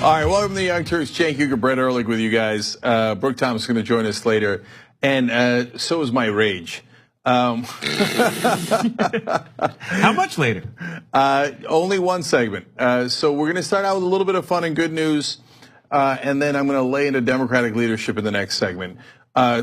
All right, welcome to the Young Turks. Cenk Uygur, Brett Ehrlich with you guys. Brooke Thomas is going to join us later, and so is my rage. How much later? Only one segment. So we're going to start out with a little bit of fun and good news, and then I'm going to lay into Democratic leadership in the next segment. There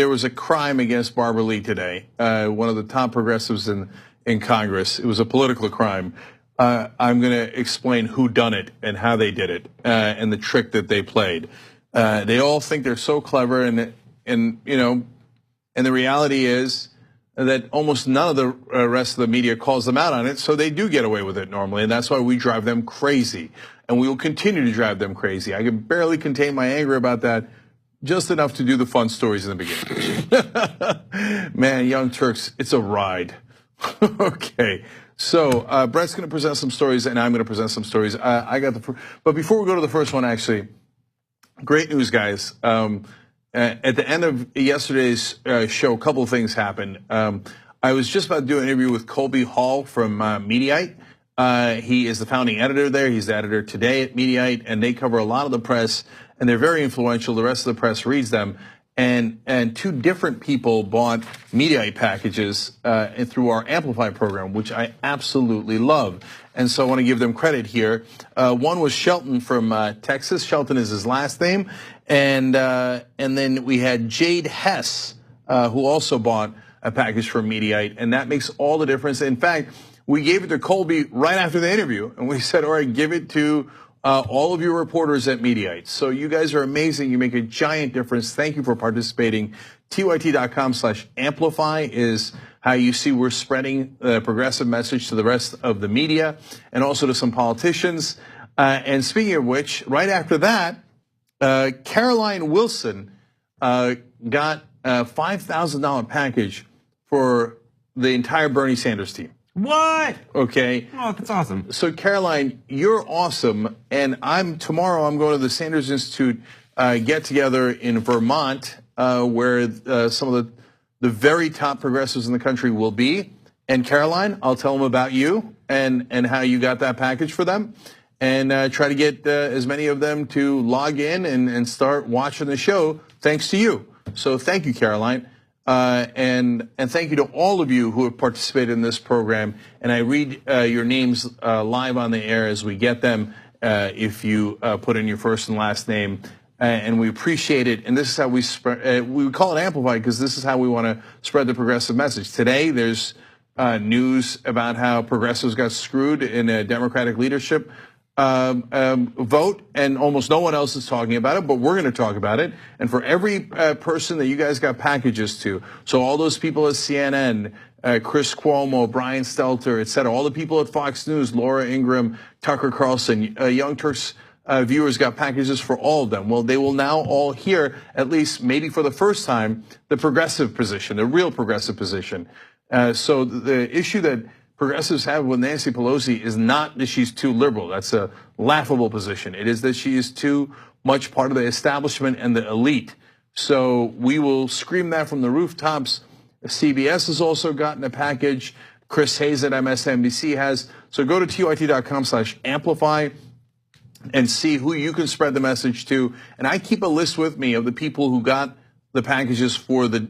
was a crime against Barbara Lee today, one of the top progressives in Congress. It was a political crime. I'm going to explain who done it and how they did it, and the trick that they played. They all think they're so clever, and the reality is that almost none of the rest of the media calls them out on it, so they do get away with it normally, and that's why we drive them crazy, and we will continue to drive them crazy. I can barely contain my anger about that, just enough to do the fun stories in the beginning. Man, Young Turks, it's a ride. Okay. So Brett's going to present some stories, and I'm going to present some stories. But before we go to the first one, actually, great news, guys. At the end of yesterday's show, a couple of things happened. I was just about to do an interview with Colby Hall from Mediaite. He is the founding editor there. He's the editor today at Mediaite, and they cover a lot of the press, and they're very influential. The rest of the press reads them. And two different people bought Mediaite packages through our Amplify program, which I absolutely love. And so I want to give them credit here. One was Shelton from Texas. Shelton is his last name. And then we had Jade Hess, who also bought a package from Mediaite. And that makes all the difference. In fact, we gave it to Colby right after the interview. And we said, all right, give it to all of your reporters at Mediaite. So you guys are amazing. You make a giant difference. Thank you for participating. TYT.com/amplify is how you see we're spreading the progressive message to the rest of the media and also to some politicians. And speaking of which, right after that, Caroline Wilson got a $5,000 package for the entire Bernie Sanders team. What? Okay. Oh, that's awesome. So Caroline, you're awesome, and tomorrow I'm going to the Sanders Institute get together in Vermont, where some of the very top progressives in the country will be. And Caroline, I'll tell them about you and how you got that package for them, and try to get as many of them to log in and start watching the show thanks to you. So thank you, Caroline. And thank you to all of you who have participated in this program. And I read your names live on the air as we get them if you put in your first and last name. And we appreciate it. And this is how we spread. We call it Amplify because this is how we want to spread the progressive message. Today, there's news about how progressives got screwed in a Democratic leadership vote, and almost no one else is talking about it, but we're going to talk about it. And for every person that you guys got packages to, so all those people at CNN, Chris Cuomo, Brian Stelter, et cetera, all the people at Fox News, Laura Ingraham, Tucker Carlson, Young Turks viewers got packages for all of them. Well, they will now all hear, at least maybe for the first time, the progressive position, the real progressive position. So the issue that progressives have with Nancy Pelosi is not that she's too liberal. That's a laughable position. It is that she is too much part of the establishment and the elite. So we will scream that from the rooftops. CBS has also gotten a package. Chris Hayes at MSNBC has. So go to TYT.com/amplify and see who you can spread the message to. And I keep a list with me of the people who got the packages for the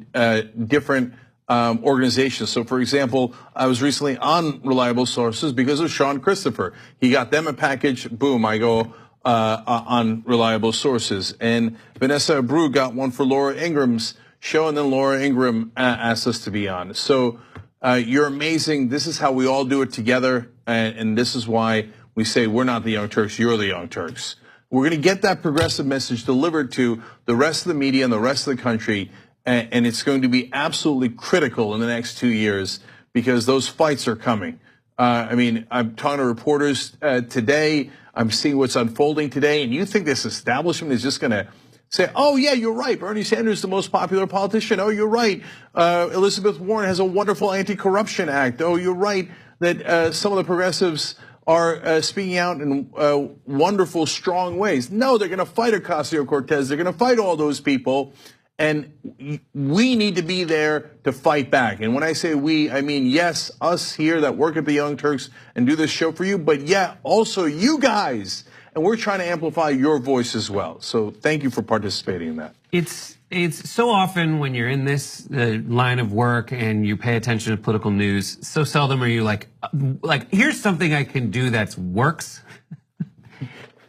different organizations. So, for example, I was recently on Reliable Sources because of Sean Christopher. He got them a package. Boom, I go on Reliable Sources. And Vanessa Brew got one for Laura Ingram's show, and then Laura Ingram asked us to be on. So you're amazing. This is how we all do it together, and this is why we say we're not the Young Turks, you're the Young Turks. We're going to get that progressive message delivered to the rest of the media and the rest of the country. And it's going to be absolutely critical in the next 2 years because those fights are coming. I mean, I'm talking to reporters today. I'm seeing what's unfolding today. And you think this establishment is just going to say, oh, yeah, you're right. Bernie Sanders is the most popular politician. Oh, you're right. Elizabeth Warren has a wonderful anti-corruption act. Oh, you're right that some of the progressives are speaking out in wonderful, strong ways. No, they're going to fight Ocasio-Cortez. They're going to fight all those people. And we need to be there to fight back. And when I say we, I mean, yes, us here that work at the Young Turks and do this show for you, but yeah, also you guys and we're trying to amplify your voice as well. So thank you for participating in that. It's so often when you're in this line of work and you pay attention to political news, so seldom are you like here's something I can do that works.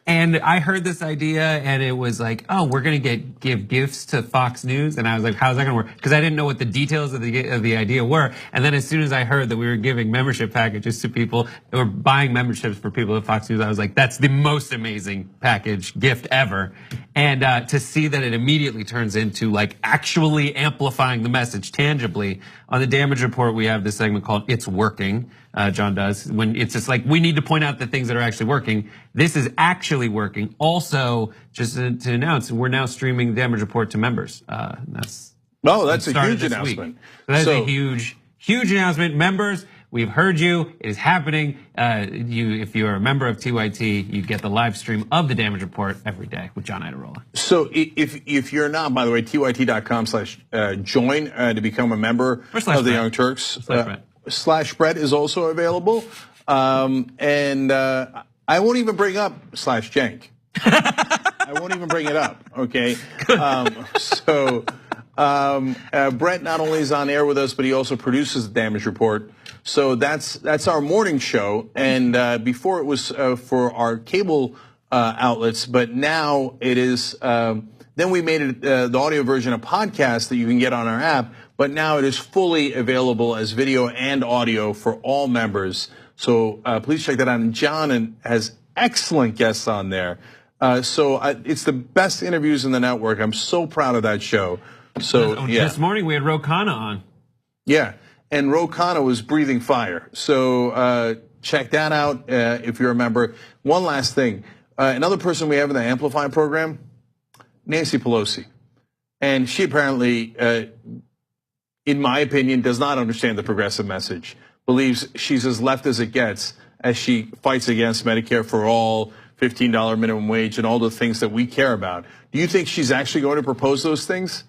And I heard this idea, and it was like, oh, we're gonna give gifts to Fox News, and I was like, how's that gonna work? Because I didn't know what the details of the idea were. And then as soon as I heard that we were giving membership packages to people, or buying memberships for people at Fox News, I was like, that's the most amazing package gift ever. And to see that it immediately turns into like actually amplifying the message tangibly. On the damage report, we have this segment called "It's Working." John does, when it's just like, we need to point out the things that are actually working. This is actually working. Also, just to announce, we're now streaming the damage report to members. That's a huge announcement. So that's a huge announcement. Members, we've heard you. It is happening. If you're a member of TYT, you get the live stream of the damage report every day with John Iderola. So if you're not, by the way, tyt.com/join to become a member of the Young Turks. /Brett is also available. And I won't even bring up /Jank. I won't even bring it up, okay? Brett not only is on air with us, but he also produces the damage report. So that's our morning show. And before it was for our cable outlets, but now it is, then we made it the audio version, a podcast that you can get on our app. But now it is fully available as video and audio for all members. So please check that out. And John has excellent guests on there. It's the best interviews in the network. I'm so proud of that show. So yeah. This morning we had Ro Khanna on. Yeah, and Ro Khanna was breathing fire. So check that out if you're a member. One last thing. Another person we have in the Amplify program, Nancy Pelosi. And she apparently, in my opinion, does not understand the progressive message, believes she's as left as it gets as she fights against Medicare for all, $15 minimum wage, and all the things that we care about. Do you think she's actually going to propose those things?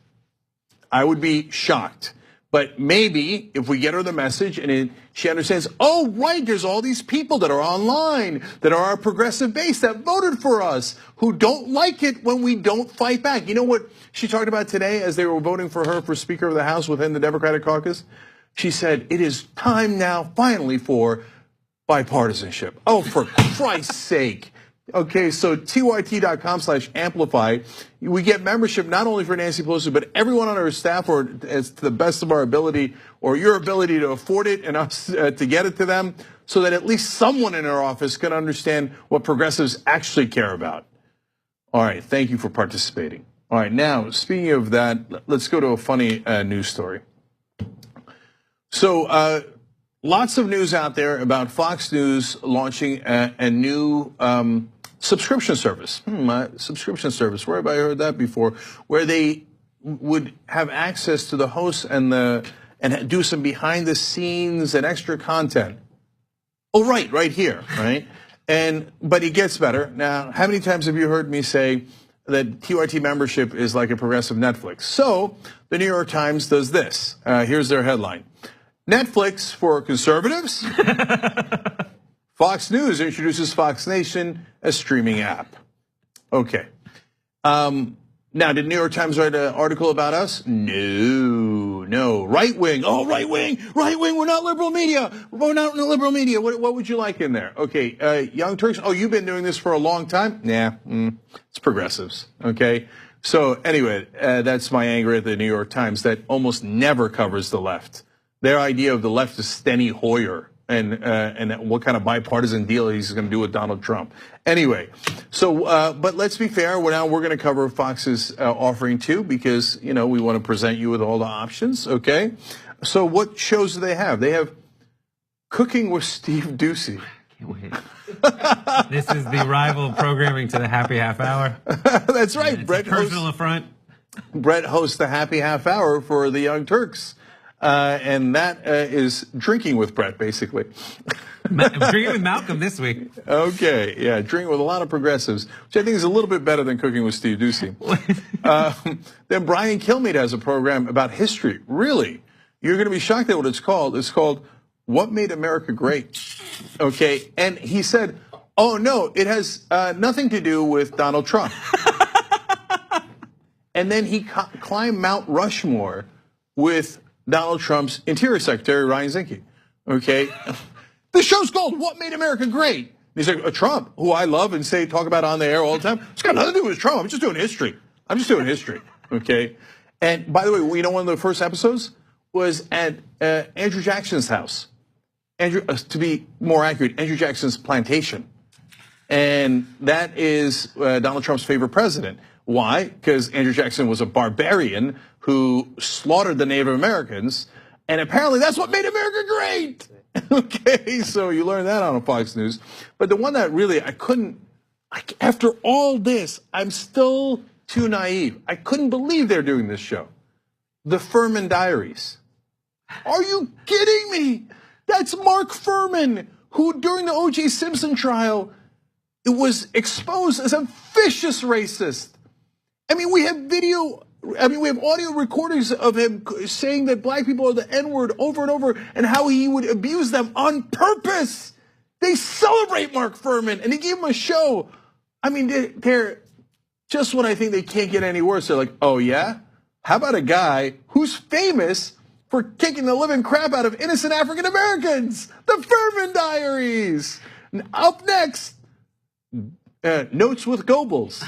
I would be shocked. But maybe if we get her the message and she understands, oh, right, there's all these people that are online, that are our progressive base, that voted for us, who don't like it when we don't fight back. You know what she talked about today as they were voting for her for Speaker of the House within the Democratic caucus? She said, it is time now, finally, for bipartisanship. Oh, for Christ's sake. Okay, so tyt.com/amplify. We get membership not only for Nancy Pelosi, but everyone on our staff, or as to the best of our ability, or your ability to afford it and us to get it to them, so that at least someone in our office can understand what progressives actually care about. All right, thank you for participating. All right, now, speaking of that, let's go to a funny news story. So, lots of news out there about Fox News launching a new subscription service. Subscription service, where have I heard that before? Where they would have access to the hosts and do some behind the scenes and extra content. Oh, right here, right? But it gets better. Now, how many times have you heard me say that TYT membership is like a progressive Netflix? So the New York Times does this. Here's their headline. Netflix for conservatives? Fox News introduces Fox Nation, a streaming app. Okay. Now, did New York Times write an article about us? No. Right wing. Oh, right wing. We're not liberal media. We're not liberal media. What would you like in there? Okay. Young Turks. Oh, you've been doing this for a long time? Nah. It's progressives. Okay. So anyway, that's my anger at the New York Times that almost never covers the left. Their idea of the left is Steny Hoyer and what kind of bipartisan deal he's going to do with Donald Trump. Anyway, so but let's be fair. We're going to cover Fox's offering too, because we want to present you with all the options. Okay, so what shows do they have? They have Cooking with Steve Doocy. Can't wait. This is the rival programming to the Happy Half Hour. That's right. It's a personal affront. Brett hosts the Happy Half Hour for the Young Turks. And that is drinking with Brett, basically. Drinking with Malcolm this week. Okay, yeah, drinking with a lot of progressives, which I think is a little bit better than Cooking with Steve Doocy. Then Brian Kilmeade has a program about history. Really? You're going to be shocked at what it's called. It's called What Made America Great. Okay, and he said, Oh no, it has nothing to do with Donald Trump. And then he climbed Mount Rushmore with Donald Trump's Interior Secretary, Ryan Zinke. Okay? The show's called What Made America Great? And he's like, Trump, who I love and talk about on the air all the time. It's got nothing to do with Trump. I'm just doing history. Okay? And by the way, you know, one of the first episodes was at Andrew Jackson's house. To be more accurate, Andrew Jackson's plantation. And that is Donald Trump's favorite president. Why? Because Andrew Jackson was a barbarian who slaughtered the Native Americans, and apparently that's what made America great. Okay, so you learn that on Fox News. But the one that really I couldn't, after all this, I'm still too naive. I couldn't believe they're doing this show. The Furman Diaries. Are you kidding me? That's Mark Furman, who during the O.J. Simpson trial, it was exposed as a vicious racist. I mean, we have audio recordings of him saying that black people are the N-word over and over and how he would abuse them on purpose. They celebrate Mark Furman and they gave him a show. I mean, they're just when I think they can't get any worse, they're like, oh yeah? How about a guy who's famous for kicking the living crap out of innocent African Americans? The Furman Diaries. Up next, Notes with Goebbels.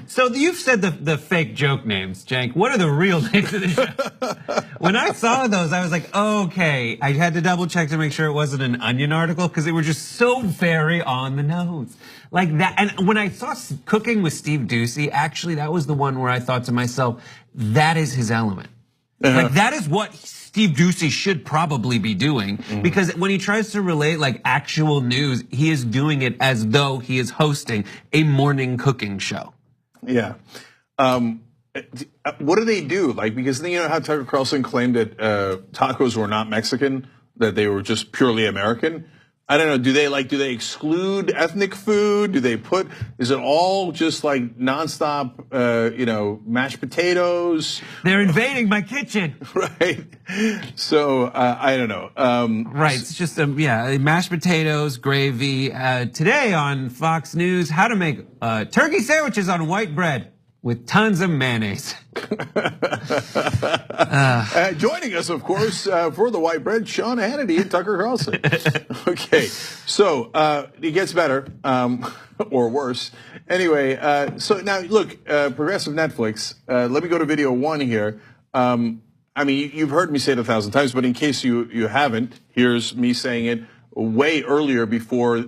So you've said the fake joke names, Cenk. What are the real names of the show? When I saw those, I was like, okay. I had to double check to make sure it wasn't an Onion article because they were just so very on the nose. Like that. And when I saw Cooking with Steve Doocy, actually, that was the one where I thought to myself, that is his element. Like that is what Steve Doocy should probably be doing, because when he tries to relate like actual news, he is doing it as though he is hosting a morning cooking show. Yeah. What do they do? Like, because you know how Tucker Carlson claimed that tacos were not Mexican, that they were just purely American? I don't know. Do they exclude ethnic food? Is it all just like nonstop, mashed potatoes? They're invading my kitchen. Right. So, I don't know. Right. It's just, mashed potatoes, gravy. Today on Fox News, how to make turkey sandwiches on white bread with tons of mayonnaise. Joining us, of course, for the white bread, Sean Hannity and Tucker Carlson. Okay, so it gets better, or worse. Anyway, so now look, progressive Netflix. Let me go to video one here. I mean, you've heard me say it 1,000 times, but in case you haven't, here's me saying it way earlier before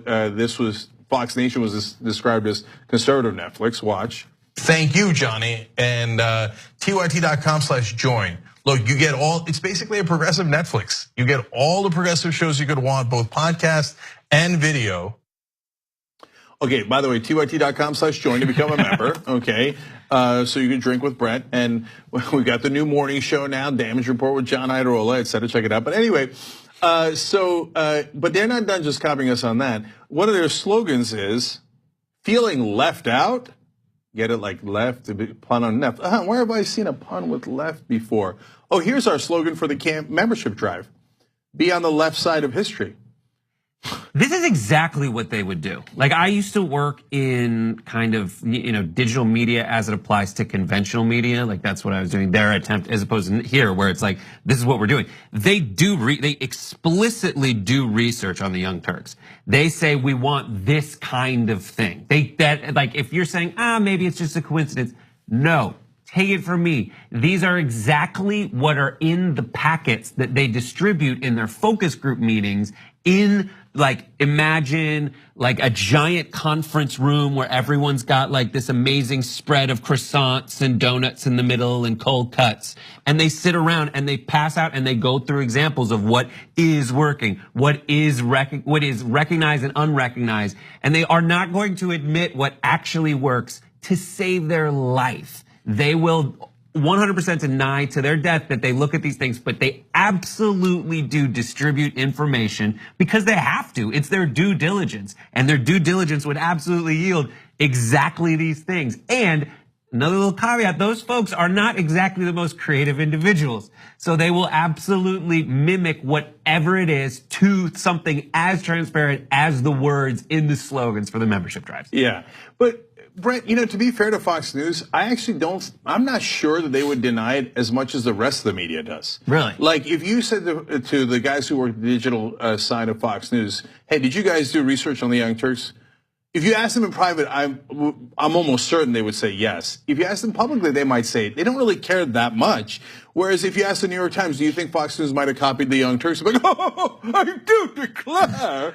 Fox Nation was described as conservative Netflix. Watch. Thank you, Johnny, and tyt.com/join. Look, you get it's basically a progressive Netflix. You get all the progressive shows you could want, both podcast and video. Okay, by the way, tyt.com/join to become a member, okay? So you can drink with Brett, and we got the new morning show now, Damage Report with John Iadarola, et cetera, check it out. But anyway, but they're not done just copying us on that. One of their slogans is, feeling left out? Get it, like left, pun on left. Where have I seen a pun with left before? Oh, here's our slogan for the camp membership drive. Be on the left side of history. This is exactly what they would do. Like, I used to work in kind of, digital media as it applies to conventional media. Like, that's what I was doing. Their attempt, as opposed to here, where it's like, this is what we're doing. They explicitly do research on the Young Turks. They say, we want this kind of thing. Like, if you're saying, maybe it's just a coincidence. No, take it from me. These are exactly what are in the packets that they distribute in their focus group meetings. Imagine like a giant conference room where everyone's got like this amazing spread of croissants and donuts in the middle and cold cuts. And they sit around and they pass out and they go through examples of what is working, what is recognized and unrecognized. And they are not going to admit what actually works to save their life. They will 100% deny to their death that they look at these things, but they absolutely do distribute information because they have to. It's their due diligence, and their due diligence would absolutely yield exactly these things. And Another little caveat, those folks are not exactly the most creative individuals. So they will absolutely mimic whatever it is to something as transparent as the words in the slogans for the membership drives. Yeah, but Brent, to be fair to Fox News, I'm not sure that they would deny it as much as the rest of the media does. Really? Like if you said to the guys who work the digital side of Fox News, hey, did you guys do research on the Young Turks? If you ask them in private, I'm almost certain they would say yes. If you ask them publicly, they might say they don't really care that much. Whereas if you ask the New York Times, do you think Fox News might have copied the Young Turks? Like, oh, I do declare,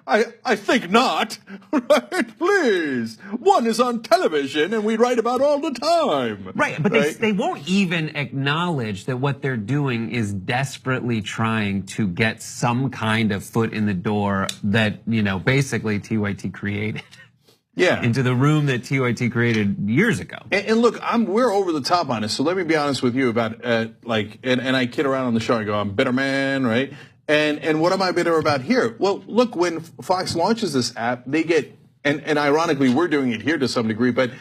I think not. Right? Please, one is on television and we write about all the time. Right, but they won't even acknowledge that what they're doing is desperately trying to get some kind of foot in the door that basically TYT created. Yeah. Into the room that TYT created years ago. And look, we're over the top on this. So let me be honest with you about and I kid around on the show. I go, I'm bitter man, right? And what am I bitter about here? Well, look, when Fox launches this app, they get and ironically we're doing it here to some degree, but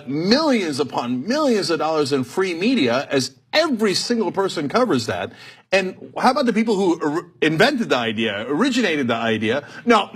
millions upon millions of dollars in free media as every single person covers that. And how about the people who invented the idea, originated the idea? No.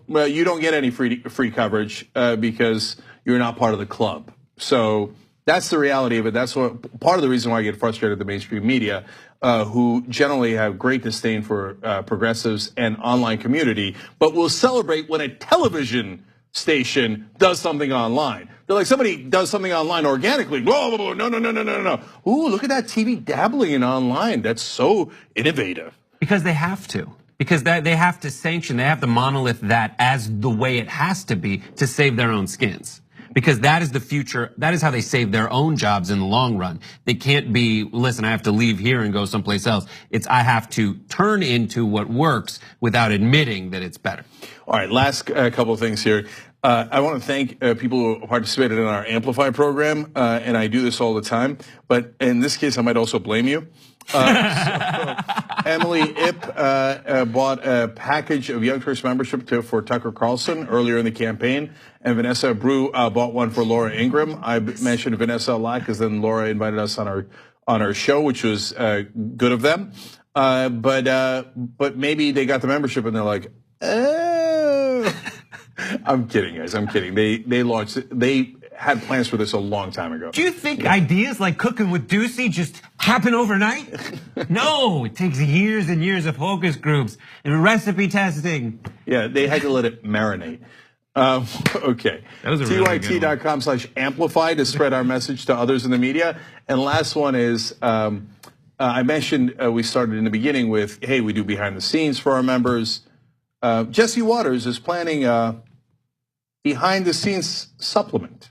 You don't get any free coverage because you're not part of the club. So that's the reality of it. That's part of the reason why I get frustrated at the mainstream media, who generally have great disdain for progressives and online community, but will celebrate when a television station does something online. They're like, somebody does something online organically. Whoa, no. Ooh, look at that TV dabbling in online. That's so innovative. Because they have to. Because they have to sanction, they have to monolith that as the way it has to be to save their own skins. Because that is the future, that is how they save their own jobs in the long run. They can't be, listen, I have to leave here and go someplace else. It's I have to turn into what works without admitting that it's better. All right, last couple of things here. I want to thank people who participated in our Amplify program, and I do this all the time. But in this case, I might also blame you. So Emily Ip bought a package of Young Turks membership for Tucker Carlson earlier in the campaign, and Vanessa Brew bought one for Laura Ingraham. I mentioned Vanessa a lot because then Laura invited us on our show, which was good of them. But maybe they got the membership and they're like, oh. I'm kidding, guys. I'm kidding. They had plans for this a long time ago. Do you think ideas like cooking with Ducey just happen overnight? No, it takes years and years of focus groups and recipe testing. Yeah, they had to let it marinate. Okay. TYT.com/amplify to spread our message to others in the media. And last one is, I mentioned we started in the beginning with, hey, we do behind the scenes for our members. Jesse Waters is planning a behind the scenes supplement.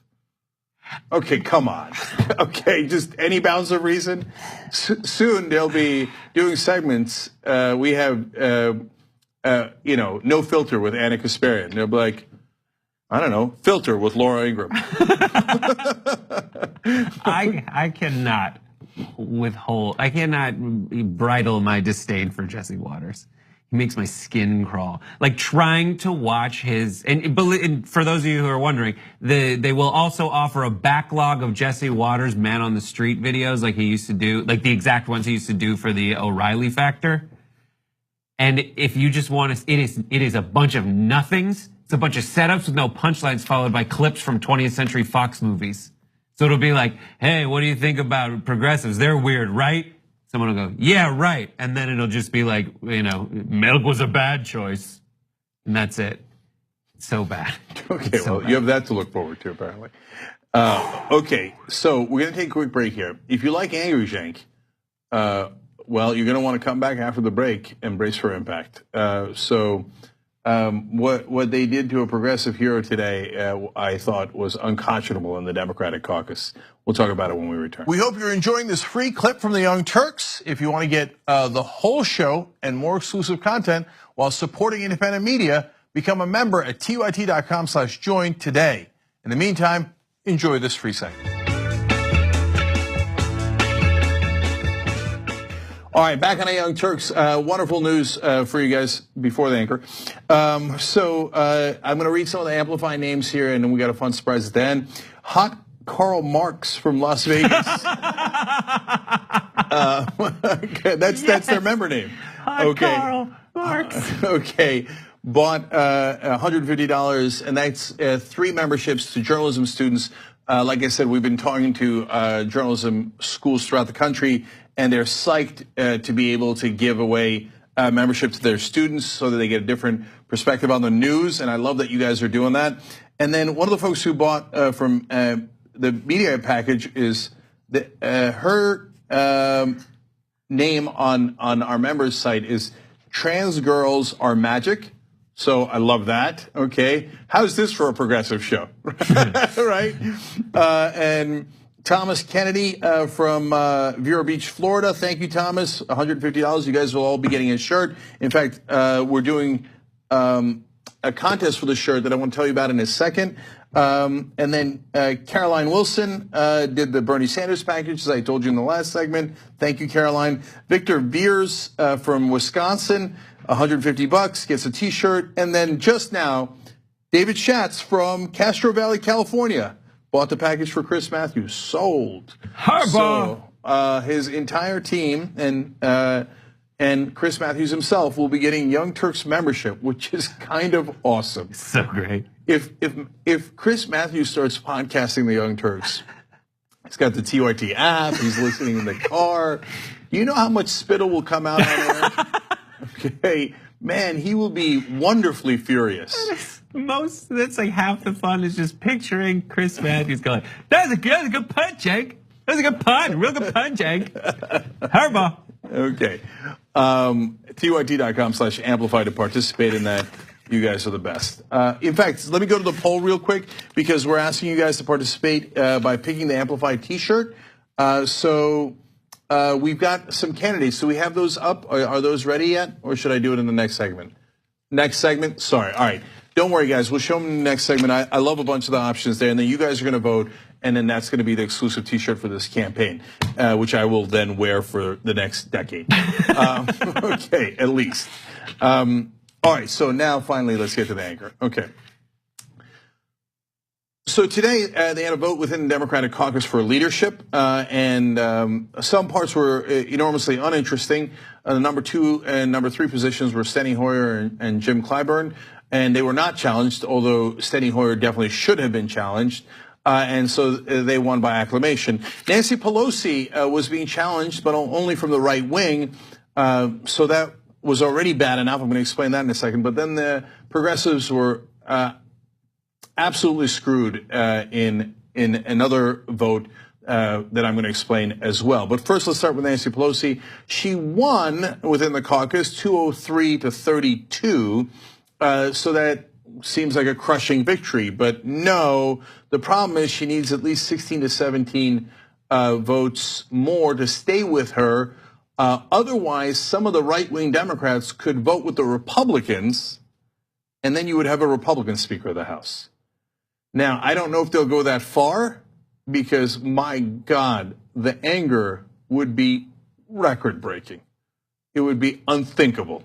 Okay, come on. Okay, just any bounds of reason. Soon they'll be doing segments. We have, no filter with Anna Kasparian. They'll be like, I don't know, filter with Laura Ingraham. I cannot bridle my disdain for Jesse Waters. He makes my skin crawl. Like trying to watch his, and for those of you who are wondering, they will also offer a backlog of Jesse Waters man on the street videos like he used to do, like the exact ones he used to do for the O'Reilly Factor. And if you just want to, it is a bunch of nothings. It's a bunch of setups with no punchlines followed by clips from 20th Century Fox movies. So it'll be like, hey, what do you think about progressives? They're weird, right? Someone will go, yeah, right. And then it'll just be like, milk was a bad choice. And that's it. It's so bad. Okay, so well, you have that to look forward to, apparently. Okay, so we're going to take a quick break here. If you like Angry Jank, well, you're going to want to come back after the break and brace for impact. What they did to a progressive hero today, I thought was unconscionable in the Democratic caucus. We'll talk about it when we return. We hope you're enjoying this free clip from the Young Turks. If you want to get the whole show and more exclusive content while supporting independent media, become a member at tyt.com/join today. In the meantime, enjoy this free segment. All right, back on the Young Turks. Wonderful news for you guys before the anchor. I'm going to read some of the Amplify names here, and then we got a fun surprise at the end. Hot Karl Marx from Las Vegas. That's their member name. Hot Karl Marx. Okay. Bought $150, and that's 3 memberships to journalism students. Like I said, we've been talking to journalism schools throughout the country, and they're psyched to be able to give away membership to their students so that they get a different perspective on the news. And I love that you guys are doing that. And then one of the folks who bought from the media package is her name on our members site is Trans Girls Are Magic. So I love that. Okay, how's this for a progressive show, right? And Thomas Kennedy from Vero Beach, Florida. Thank you, Thomas. $150. You guys will all be getting a shirt. In fact, we're doing a contest for the shirt that I want to tell you about in a second. And then Caroline Wilson did the Bernie Sanders package, as I told you in the last segment. Thank you, Caroline. Victor Beers from Wisconsin, $150, gets a T-shirt. And then just now, David Schatz from Castro Valley, California, bought the package for Chris Matthews. Sold. Harbaugh. So his entire team and Chris Matthews himself will be getting Young Turks membership, which is kind of awesome. So great. If Chris Matthews starts podcasting the Young Turks, he's got the TYT app, he's listening in the car. Do you know how much spittle will come out on air? Okay, man, he will be wonderfully furious. That's like half the fun is just picturing Chris Matthews going, that's a good punt, Jake. That's a good punt, real good punt, Jake. Harbaugh. Okay, TYT.com/amplify to participate in that. You guys are the best. In fact, let me go to the poll real quick because we're asking you guys to participate by picking the Amplified T-shirt. So we've got some candidates. So we have those up. Are those ready yet? Or should I do it in the next segment? Next segment? Sorry. All right. Don't worry, guys. We'll show them in the next segment. I love a bunch of the options there. And then you guys are going to vote. And then that's going to be the exclusive T-shirt for this campaign, which I will then wear for the next decade. Okay, at least. All right, so now finally let's get to the anchor. Okay. So today they had a vote within the Democratic caucus for leadership, and some parts were enormously uninteresting. The number 2 and number 3 positions were Steny Hoyer and Jim Clyburn, and they were not challenged, although Steny Hoyer definitely should have been challenged. And so they won by acclamation. Nancy Pelosi was being challenged, but only from the right wing, so that was already bad enough. I'm going to explain that in a second. But then the progressives were absolutely screwed in another vote that I'm going to explain as well. But first, let's start with Nancy Pelosi. She won within the caucus 203 to 32, so that seems like a crushing victory. But no, the problem is she needs at least 16 to 17 votes more to stay with her. Otherwise, some of the right-wing Democrats could vote with the Republicans, and then you would have a Republican Speaker of the House. Now, I don't know if they'll go that far, because, my God, the anger would be record-breaking. It would be unthinkable.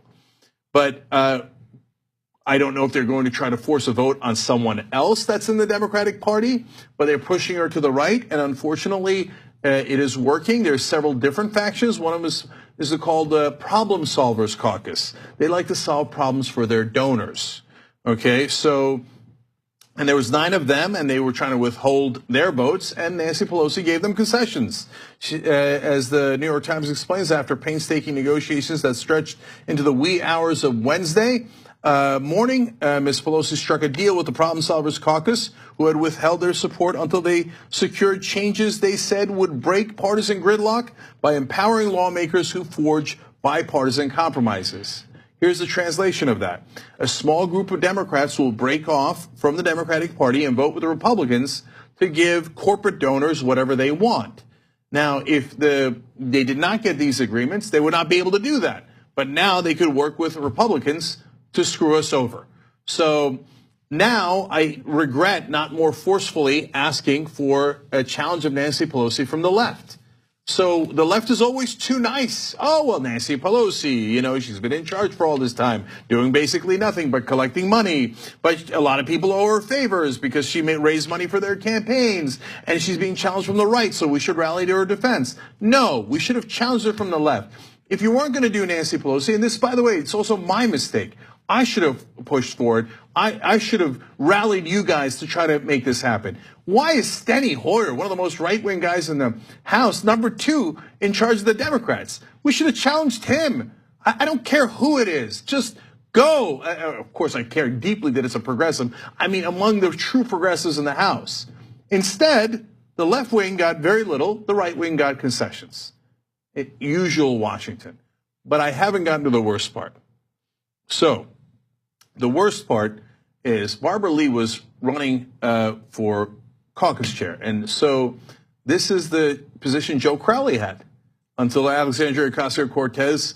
But I don't know if they're going to try to force a vote on someone else that's in the Democratic Party, but they're pushing her to the right, and unfortunately, it is working. There's several different factions. One of them is called the Problem Solvers Caucus. They like to solve problems for their donors. Okay, so, and there was 9 of them, and they were trying to withhold their votes, and Nancy Pelosi gave them concessions. She, as the New York Times explains, after painstaking negotiations that stretched into the wee hours of Wednesday morning, Ms. Pelosi struck a deal with the Problem Solvers Caucus, who had withheld their support until they secured changes they said would break partisan gridlock by empowering lawmakers who forge bipartisan compromises. Here's the translation of that. A small group of Democrats will break off from the Democratic Party and vote with the Republicans to give corporate donors whatever they want. Now, if they did not get these agreements, they would not be able to do that. But now they could work with Republicans to screw us over. So now I regret not more forcefully asking for a challenge of Nancy Pelosi from the left. So the left is always too nice. Oh, well, Nancy Pelosi, she's been in charge for all this time, doing basically nothing but collecting money. But a lot of people owe her favors because she may raise money for their campaigns, and she's being challenged from the right, so we should rally to her defense. No, we should have challenged her from the left. If you weren't going to do Nancy Pelosi, and this, by the way, it's also my mistake. I should have pushed forward. I should have rallied you guys to try to make this happen. Why is Steny Hoyer, one of the most right-wing guys in the House, number 2 in charge of the Democrats? We should have challenged him. I don't care who it is. Just go. Of course, I care deeply that it's a progressive. I mean, among the true progressives in the House. Instead, the left wing got very little. The right wing got concessions. Usual Washington. But I haven't gotten to the worst part. So, the worst part is Barbara Lee was running for caucus chair. And so this is the position Joe Crowley had until Alexandria Ocasio-Cortez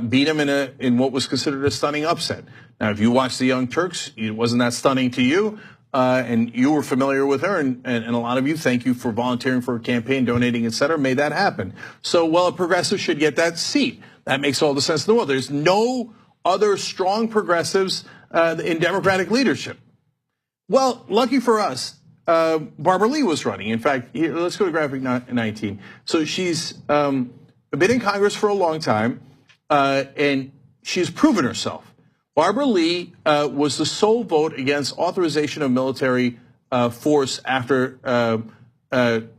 beat him in what was considered a stunning upset. Now, if you watched the Young Turks, it wasn't that stunning to you. And you were familiar with her, and a lot of you, thank you for volunteering for a campaign, donating, et cetera, made that happen. So, well, a progressive should get that seat. That makes all the sense in the world. There's no other strong progressives in Democratic leadership. Well, lucky for us, Barbara Lee was running. In fact, here, let's go to graphic 19. So she's been in Congress for a long time, and she's proven herself. Barbara Lee was the sole vote against authorization of military force after the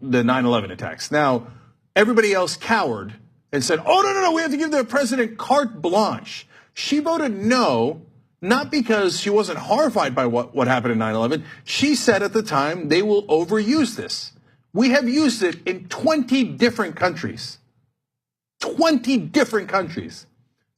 9/11 attacks. Now, everybody else cowered and said, oh, no, we have to give the president carte blanche. She voted no, not because she wasn't horrified by what happened in 9/11. She said at the time, they will overuse this. We have used it in 20 different countries. 20 different countries.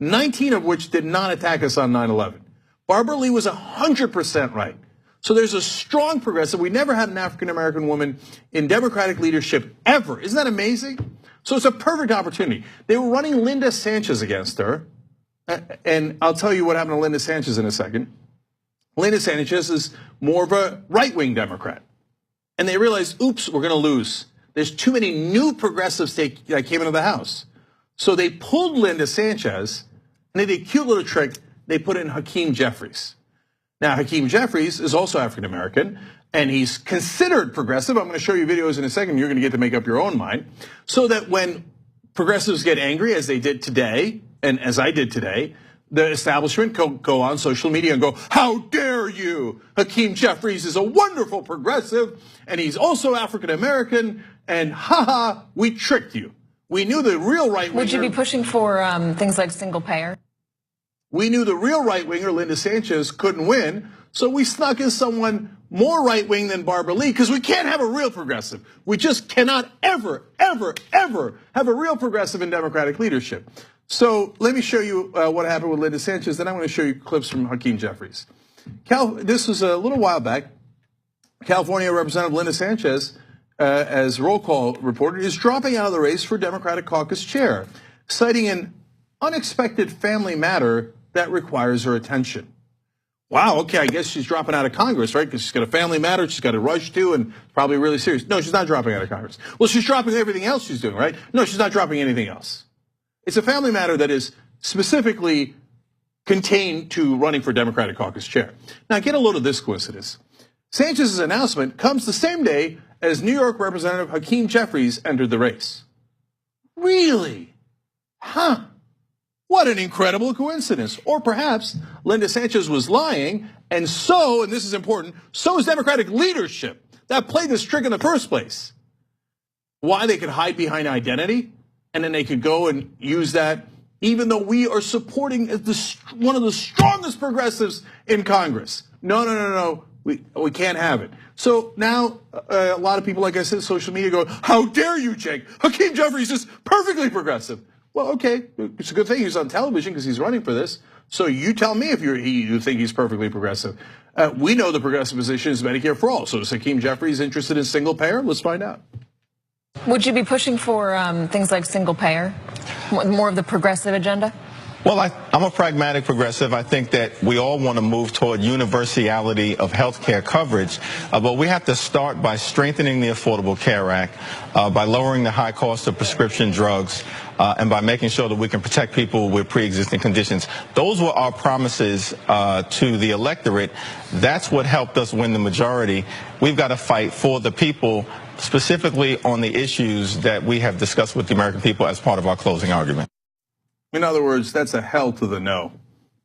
19 of which did not attack us on 9/11. Barbara Lee was 100% right. So there's a strong progressive. We never had an African-American woman in Democratic leadership ever. Isn't that amazing? So it's a perfect opportunity. They were running Linda Sanchez against her. And I'll tell you what happened to Linda Sanchez in a second. Linda Sanchez is more of a right-wing Democrat. And they realized, oops, we're gonna lose. There's too many new progressives that came into the House. So they pulled Linda Sanchez, and they did a cute little trick. They put in Hakeem Jeffries. Now, Hakeem Jeffries is also African-American, and he's considered progressive. I'm gonna show you videos in a second. You're gonna get to make up your own mind. So that when progressives get angry, as they did today, and as I did today, the establishment go on social media and go, how dare you? Hakeem Jeffries is a wonderful progressive, and he's also African-American, and haha, we tricked you. We knew the real right-winger. Would you be pushing for things like single payer? We knew the real right-winger, Linda Sanchez, couldn't win, so we snuck in someone more right-wing than Barbara Lee, because we can't have a real progressive. We just cannot ever, ever, ever have a real progressive in Democratic leadership. So let me show you what happened with Linda Sanchez, then I'm going to show you clips from Hakeem Jeffries. This was a little while back. California Representative Linda Sanchez, as roll call reported, is dropping out of the race for Democratic caucus chair, citing an unexpected family matter that requires her attention. Wow, okay, I guess she's dropping out of Congress, right? Because she's got a family matter she's got to rush to and probably really serious. No, she's not dropping out of Congress. Well, she's dropping everything else she's doing, right? No, she's not dropping anything else. It's a family matter that is specifically contained to running for Democratic caucus chair. Now, get a load of this coincidence. Sanchez's announcement comes the same day as New York Representative Hakeem Jeffries entered the race. Really? Huh. What an incredible coincidence. Or perhaps Linda Sanchez was lying, and this is important, so is Democratic leadership that played this trick in the first place. Why they could hide behind identity, and then they could go and use that, even though we are supporting one of the strongest progressives in Congress. No, we can't have it. So now a lot of people, like I said, social media go, how dare you, Jake? Hakeem Jeffries is perfectly progressive. Well, okay, it's a good thing he's on television because he's running for this. So you tell me if you think he's perfectly progressive. We know the progressive position is Medicare for all. So is Hakeem Jeffries interested in single payer? Let's find out. Would you be pushing for things like single payer, more of the progressive agenda? Well, I'm a pragmatic progressive. I think that we all want to move toward universality of health care coverage, but we have to start by strengthening the Affordable Care Act, by lowering the high cost of prescription drugs, and by making sure that we can protect people with pre-existing conditions. Those were our promises to the electorate. That's what helped us win the majority. We've got to fight for the people, specifically on the issues that we have discussed with the American people as part of our closing argument. In other words, that's a hell to the no.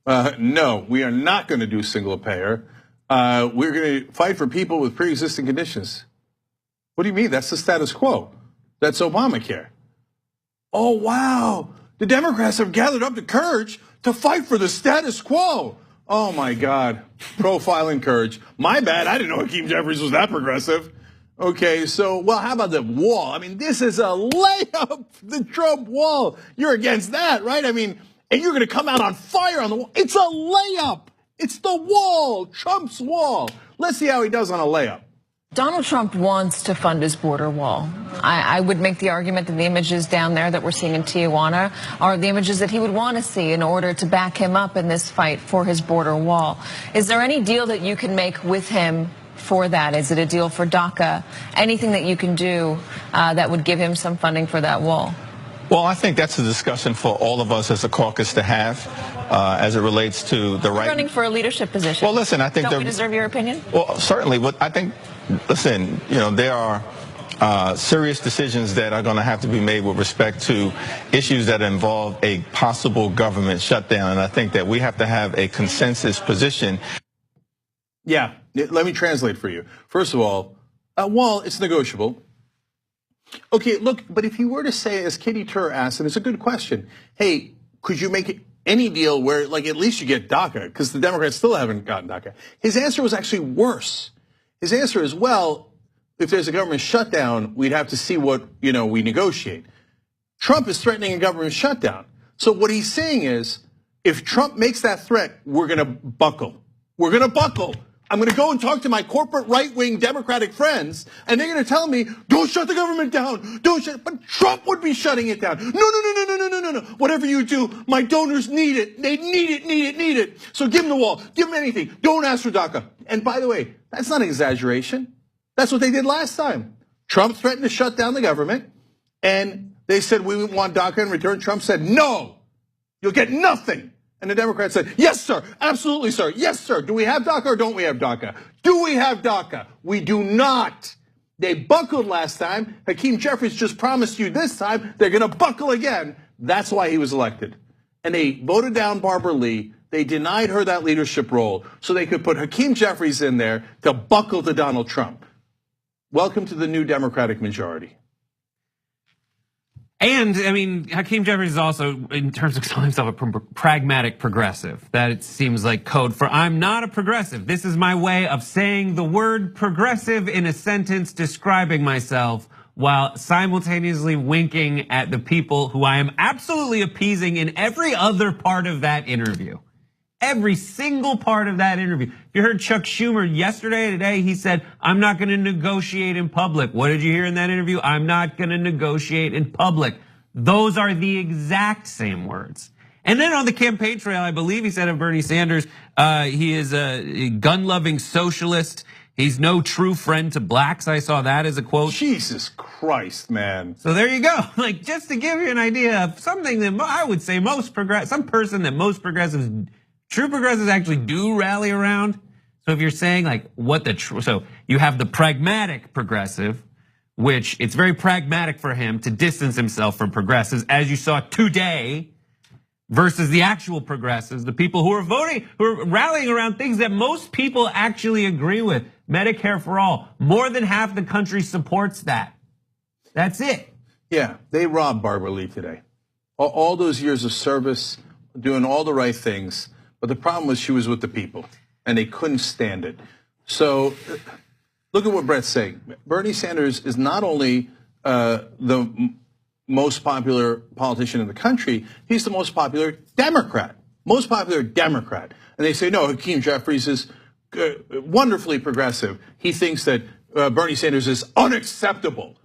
No, we are not going to do single payer. We're going to fight for people with pre-existing conditions. What do you mean? That's the status quo. That's Obamacare. Oh, wow. The Democrats have gathered up the courage to fight for the status quo. Oh, my God. Profiling courage. My bad. I didn't know Hakeem Jeffries was that progressive. Okay, so, well, how about the wall? I mean, this is a layup, the Trump wall. You're against that, right? I mean, and you're going to come out on fire on the wall. It's a layup. It's the wall, Trump's wall. Let's see how he does on a layup. Donald Trump wants to fund his border wall. I would make the argument that the images down there that we're seeing in Tijuana are the images that he would want to see in order to back him up in this fight for his border wall. Is there any deal that you can make with him for that? Is it a deal for DACA? Anything that you can do that would give him some funding for that wall? Well, I think that's a discussion for all of us as a caucus to have as it relates to the right. Running for a leadership position. Well, listen, I think don't we deserve your opinion? Well, certainly. But I think, listen, you know, there are serious decisions that are going to have to be made with respect to issues that involve a possible government shutdown. And I think that we have to have a consensus position. Yeah, let me translate for you. First of all, wall, it's negotiable. Okay, look, but if you were to say, as Katie Tur asked, and it's a good question, hey, could you make any deal where, like, at least you get DACA? Because the Democrats still haven't gotten DACA. His answer was actually worse. His answer is, well, if there's a government shutdown, we'd have to see what, we negotiate. Trump is threatening a government shutdown. So what he's saying is, if Trump makes that threat, we're going to buckle. We're going to buckle. I'm going to go and talk to my corporate right-wing Democratic friends, and they're going to tell me, don't shut the government down. Don't shut. But Trump would be shutting it down. No. Whatever you do, my donors need it. They need it. So give them the wall. Give them anything. Don't ask for DACA. And by the way, that's not an exaggeration. That's what they did last time. Trump threatened to shut down the government, and they said we want DACA in return. Trump said, no, you'll get nothing. And the Democrats said, yes, sir, absolutely, sir. Yes, sir. Do we have DACA or don't we have DACA? Do we have DACA? We do not. They buckled last time. Hakeem Jeffries just promised you this time they're going to buckle again. That's why he was elected. And they voted down Barbara Lee. They denied her that leadership role so they could put Hakeem Jeffries in there to buckle to Donald Trump. Welcome to the new Democratic majority. And I mean, Hakeem Jeffries is also, in terms of calling himself a pragmatic progressive. That it seems like code for I'm not a progressive. This is my way of saying the word progressive in a sentence describing myself while simultaneously winking at the people who I am absolutely appeasing in every other part of that interview. Every single part of that interview. You heard Chuck Schumer yesterday, today, he said, I'm not gonna negotiate in public. What did you hear in that interview? I'm not gonna negotiate in public. Those are the exact same words. And then on the campaign trail, I believe he said of Bernie Sanders, he is a gun-loving socialist. He's no true friend to blacks. I saw that as a quote. Jesus Christ, man. So there you go. Like, just to give you an idea of something that I would say some person that most progressives, true progressives actually do rally around. So if you're saying like so you have the pragmatic progressive, which it's very pragmatic for him to distance himself from progressives, as you saw today, versus the actual progressives, the people who are voting, who are rallying around things that most people actually agree with. Medicare for all, more than half the country supports that. That's it. Yeah, they robbed Barbara Lee today. All those years of service, doing all the right things. But the problem was she was with the people, and they couldn't stand it. So look at what Brett's saying. Bernie Sanders is not only the most popular politician in the country, he's the most popular Democrat. Most popular Democrat. And they say, no, Hakeem Jeffries is wonderfully progressive. He thinks that Bernie Sanders is unacceptable.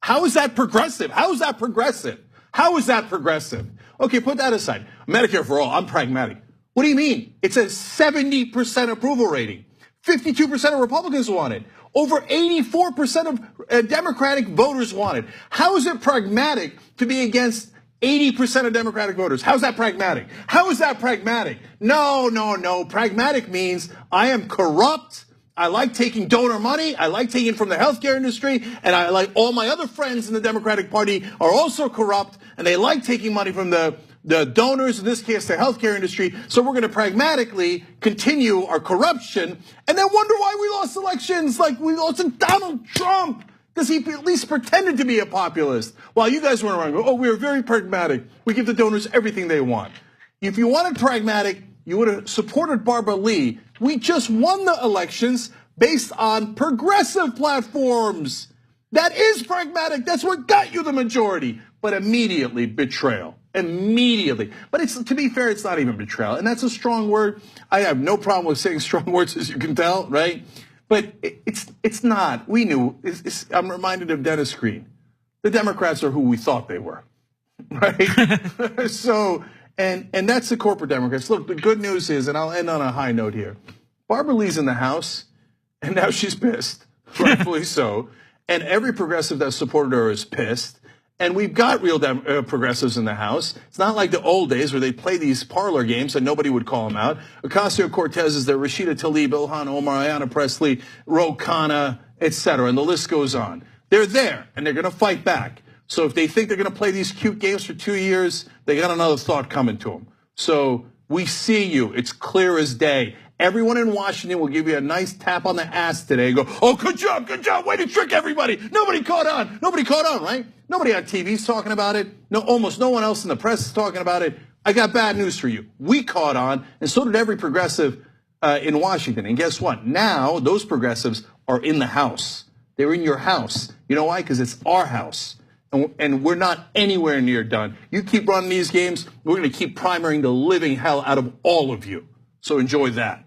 How is that progressive? How is that progressive? How is that progressive? Okay, put that aside. Medicare for all, I'm pragmatic. What do you mean? It's a 70% approval rating. 52% of Republicans want it. Over 84% of Democratic voters want it. How is it pragmatic to be against 80% of Democratic voters? How's that pragmatic? How is that pragmatic? No. Pragmatic means I am corrupt. I like taking donor money. I like taking from the healthcare industry. And I like all my other friends in the Democratic Party are also corrupt. And they like taking money from the donors, in this case, the healthcare industry. So we're going to pragmatically continue our corruption and then wonder why we lost elections like we lost to Donald Trump. Because he at least pretended to be a populist. While you guys went around going, oh, we are very pragmatic. We give the donors everything they want. If you wanted pragmatic, you would have supported Barbara Lee. We just won the elections based on progressive platforms. That is pragmatic. That's what got you the majority. But immediately, betrayal. Immediately. But it's, to be fair, it's not even betrayal. And that's a strong word. I have no problem with saying strong words, as you can tell, right? But it's not. We knew. I'm reminded of Dennis Green. The Democrats are who we thought they were, right? So, and that's the corporate Democrats. Look, the good news is, and I'll end on a high note here. Barbara Lee's in the House, and now she's pissed, rightfully so. And every progressive that supported her is pissed. And we've got real progressives in the House. It's not like the old days where they play these parlor games and nobody would call them out. Ocasio-Cortez is there, Rashida Tlaib, Ilhan Omar, Ayanna Pressley, Ro Khanna, etc. And the list goes on. They're there, and they're going to fight back. So if they think they're going to play these cute games for 2 years, they got another thought coming to them. So we see you. It's clear as day. Everyone in Washington will give you a nice tap on the ass today and go, oh, good job, way to trick everybody. Nobody caught on, right? Nobody on TV's talking about it. No, almost no one else in the press is talking about it. I got bad news for you. We caught on, and so did every progressive in Washington. And guess what? Now those progressives are in the House. They're in your house. You know why? Because it's our house. And we're not anywhere near done. You keep running these games, we're going to keep primarying the living hell out of all of you. So enjoy that.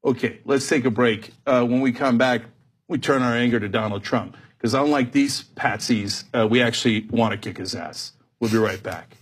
Okay, let's take a break. When we come back, we turn our anger to Donald Trump. Because unlike these patsies, we actually want to kick his ass. We'll be right back.